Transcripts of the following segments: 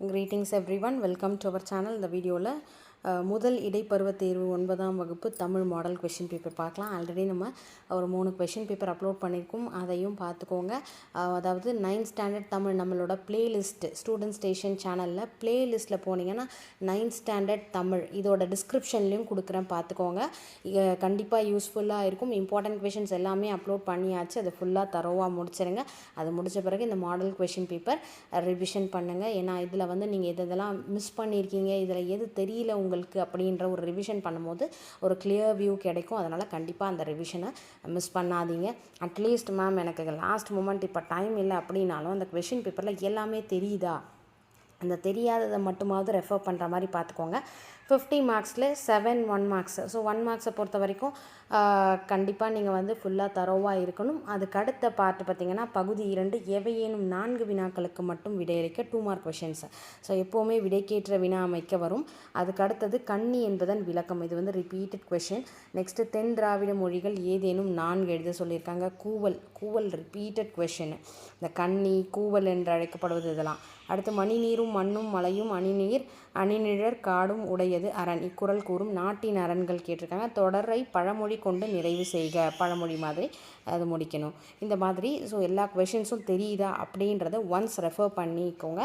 Greetings everyone, welcome to our channel. இந்த வீடியோவில் முதல் இடைப்பருவத் தேர்வு 9ஆம் வகுப்பு தமிழ் மாடல் கொஷின் பேப்பர் பார்க்கலாம். ஆல்ரெடி நம்ம ஒரு 3 கொஷின் பேப்பர் அப்லோட் பண்ணியிருக்கோம், அதையும் பார்த்துக்கோங்க. அதாவது 9th ஸ்டாண்டர்ட் தமிழ் நம்மளோட பிளேலிஸ்ட் ஸ்டூடெண்ட் ஸ்டேஷன் சேனலில் பிளேலிஸ்ட்டில் போனீங்கன்னா 9th ஸ்டாண்டர்ட் தமிழ் இதோட டிஸ்கிரிப்ஷன்லேயும் கொடுக்குறேன், பார்த்துக்கோங்க. கண்டிப்பாக யூஸ்ஃபுல்லாக இருக்கும். இம்பார்ட்டன்ட் கொஷின்ஸ் எல்லாமே அப்லோட் பண்ணியாச்சு, அதை ஃபுல்லாக தரோவாக முடிச்சிருங்க. அது முடித்த பிறகு இந்த மாடல் கொஷின் பேப்பர் ரிவிஷன் பண்ணுங்கள். ஏன்னா இதில் வந்து நீங்கள் இதெல்லாம் மிஸ் பண்ணியிருக்கீங்க, இதில் எது தெரியல உங்களுக்கு அப்படின்ற ஒரு ரிவிஷன் பண்ணும்போது ஒரு கிளியர் வியூ கிடைக்கும். அதனால் கண்டிப்பாக அந்த ரிவிஷனை மிஸ் பண்ணாதீங்க. அட்லீஸ்ட் மேம் எனக்கு லாஸ்ட் மூமெண்ட் இப்போ டைம் இல்லை அப்படின்னாலும் அந்த கொஷின் பேப்பரில் எல்லாமே தெரியுதா, அந்த தெரியாததை மட்டுமாவது ரெஃபர் பண்ணுற மாதிரி பார்த்துக்கோங்க. 50 மார்க்ஸில் 7 1 மார்க்ஸ். ஸோ 1 மார்க்ஸை பொறுத்த வரைக்கும் கண்டிப்பாக நீங்கள் வந்து ஃபுல்லாக தரோவாக இருக்கணும். அதுக்கு அடுத்த பார்ட் பார்த்திங்கன்னா பகுதி 2 எவையேனும் 4 வினாக்களுக்கு மட்டும் விடையளிக்க 2 மார்க் கொஷின்ஸ். ஸோ எப்போவுமே விடைக்கேற்ற வினா அமைக்க வரும். அதுக்கு அடுத்தது கன்னி என்பதன் விளக்கம், இது வந்து ரிப்பீட்டட் கொஷின். நெக்ஸ்ட்டு தென் திராவிட மொழிகள் ஏதேனும் 4 எழுத சொல்லியிருக்காங்க. கூவல் ரிப்பீட்டட் கொஷின். இந்த கன்னி கூவல் என்று அழைக்கப்படுவது இதெல்லாம். அடுத்து மணி நீரும் மண்ணும் மலையும் அணிநிழற் காடும் உடையது அரண், இக்குறள் கூறும் நாட்டின் அரண்கள் கேட்டிருக்காங்க. தொடரை பழமொழி கொண்டு நிறைவு செய்க, பழமொழி மாதிரி அது முடிக்கணும். இந்த மாதிரி ஸோ எல்லா கொஷின்ஸும் தெரியுதா அப்படின்றத ஒன்ஸ் ரெஃபர் பண்ணிக்கோங்க.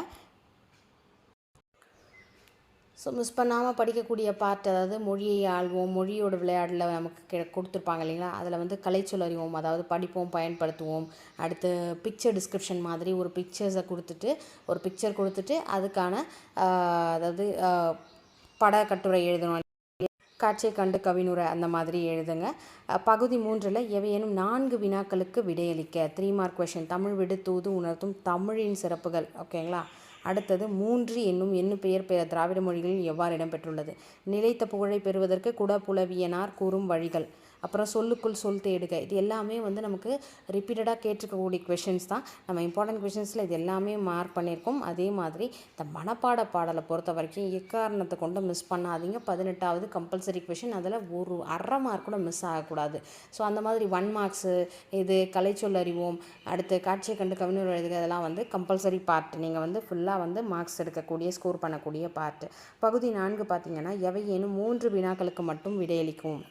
ஸோ மிஸ் பண்ணாமல் படிக்கக்கூடிய பார்ட், அதாவது மொழியை ஆள்வோம், மொழியோட விளையாடில் நமக்கு கொடுத்துருப்பாங்க இல்லைங்களா, அதில் வந்து கலைச்சொல் அறிவோம், அதாவது படிப்போம் பயன்படுத்துவோம். அடுத்து பிக்சர் டிஸ்கிரிப்ஷன் மாதிரி ஒரு பிக்சர் கொடுத்துட்டு அதுக்கான அதாவது படக்கட்டுரை எழுதணும், காட்சியை கண்டு கவினுரை அந்த மாதிரி எழுதுங்க. பகுதி 3 எவையேனும் 4 வினாக்களுக்கு விடையளிக்க 3 மார்க் கொஷின். தமிழ் விடு தூது உணர்த்தும் தமிழின் சிறப்புகள். ஓகேங்களா. அடுத்தது 3 என்னும் எண்ணுப்பெயர் திராவிட மொழிகளில் எவ்வாறு இடம்பெற்றுள்ளது, நிலைத்த புகழை பெறுவதற்கு குடப்புலவியனார் கூறும் வழிகள், அப்புறம் சொல்லுக்குள் சொல் தேடுக. இது எல்லாமே வந்து நமக்கு ரிப்பீட்டடாக கேட்டிருக்கக்கூடிய கொஷின்ஸ் தான். நம்ம இம்பார்ட்டன்ட் கொஷின்ஸில் இது எல்லாமே மார்க் பண்ணியிருக்கோம். அதே மாதிரி இந்த மனப்பாட பாடலை பொறுத்த வரைக்கும் எக்காரணத்தை கொண்டு மிஸ் பண்ணாதீங்க. 18வது கம்பல்சரி கொஷின், அதில் ஒரு அரை மார்க் கூட மிஸ் ஆகக்கூடாது. ஸோ அந்த மாதிரி 1 மார்க்ஸு இது கலைச்சொல் அறிவோம், அடுத்து காட்சியை கண்டு கவிஞர் எழுதுக, இதெல்லாம் வந்து கம்பல்சரி பார்ட். நீங்கள் வந்து ஃபுல்லாக வந்து மார்க்ஸ் எடுக்கக்கூடிய ஸ்கோர் பண்ணக்கூடிய பார்ட்டு. பகுதி 4 பார்த்திங்கன்னா எவையேனும் 3 வினாக்களுக்கு மட்டும் விடையளிக்கும்.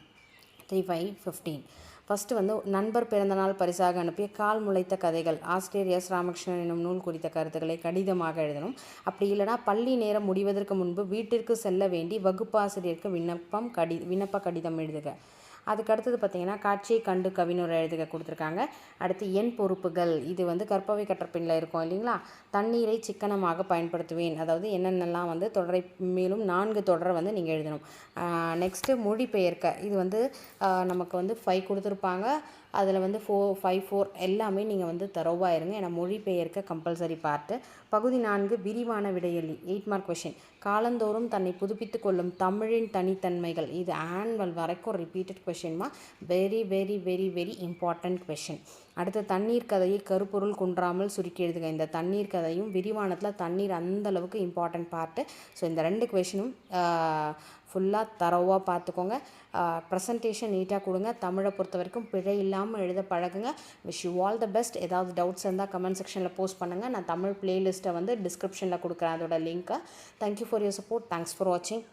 3 5 15. ஃபஸ்ட்டு வந்து நண்பர் பிறந்தநாள் பரிசாக அனுப்பிய கால் முளைத்த கதைகள், ஆசிரியர் எஸ் ராமகிருஷ்ணன் என்னும் நூல் குறித்த கருத்துக்களை கடிதமாக எழுதணும். அப்படி இல்லைனா பள்ளி நேரம் முடிவதற்கு முன்பு வீட்டிற்கு செல்ல வேண்டி வகுப்பாசிரியருக்கு விண்ணப்ப கடிதம் எழுதுக. அதுக்கு அடுத்தது பார்த்திங்கன்னா காட்சியை கண்டு கவினுரை எழுதுக கொடுத்துருக்காங்க. அடுத்து என் பொறுப்புகள், இது வந்து கற்பவை கற்றப்பின்ல இருக்கும் இல்லைங்களா. தண்ணீரை சிக்கனமாக பயன்படுத்துவேன், அதாவது என்னென்னலாம் வந்து தொடரை மேலும் 4 தொடரை வந்து நீங்கள் எழுதணும். நெக்ஸ்ட்டு மொழிபெயர்க்க, இது வந்து நமக்கு வந்து 5 கொடுத்துருப்பாங்க, அதில் வந்து 4 5 4 எல்லாமே நீங்கள் வந்து தரோவாக இருங்க. ஏன்னா மொழிபெயர்க்க கம்பல்சரி பார்ட்டு. பகுதி 4 விரிவான விடையளி 8 மார்க் கொஷின். காலந்தோறும் தன்னை புதுப்பித்து கொள்ளும் தமிழின் தனித்தன்மைகள், இது ஆனுவல் வரைக்கும் ரிப்பீட்டட் கொஷின்மா. Very very very very important question. அடுத்து தண்ணீர் கதையை கருப்பொருள் குன்றாமல் சுருக்கி எழுதுக. இந்த தண்ணீர் கதையும் விரிவானத்தில் தண்ணீர் அந்தளவுக்கு இம்பார்ட்டண்ட் பார்ட்டு. ஸோ இந்த 2 கொஷினும் ஃபுல்லாக தரோவாக பார்த்துக்கோங்க. ப்ரெசன்டேஷன் நீட்டாக கொடுங்க. தமிழை பொறுத்த வரைக்கும் பிழை இல்லாமல் எழுத பழகுங்க. Wish you all the best. ஏதாவது டவுட்ஸ் இருந்தால் கமெண்ட் செக்ஷனில் போஸ்ட் பண்ணுங்கள். நான் தமிழ் பிளேலிஸ்ட்டை வந்து டிஸ்கிரிப்ஷனில் கொடுக்குறேன், அதோட லிங்க்கை. Thank you for your support. Thanks for வாட்சிங்.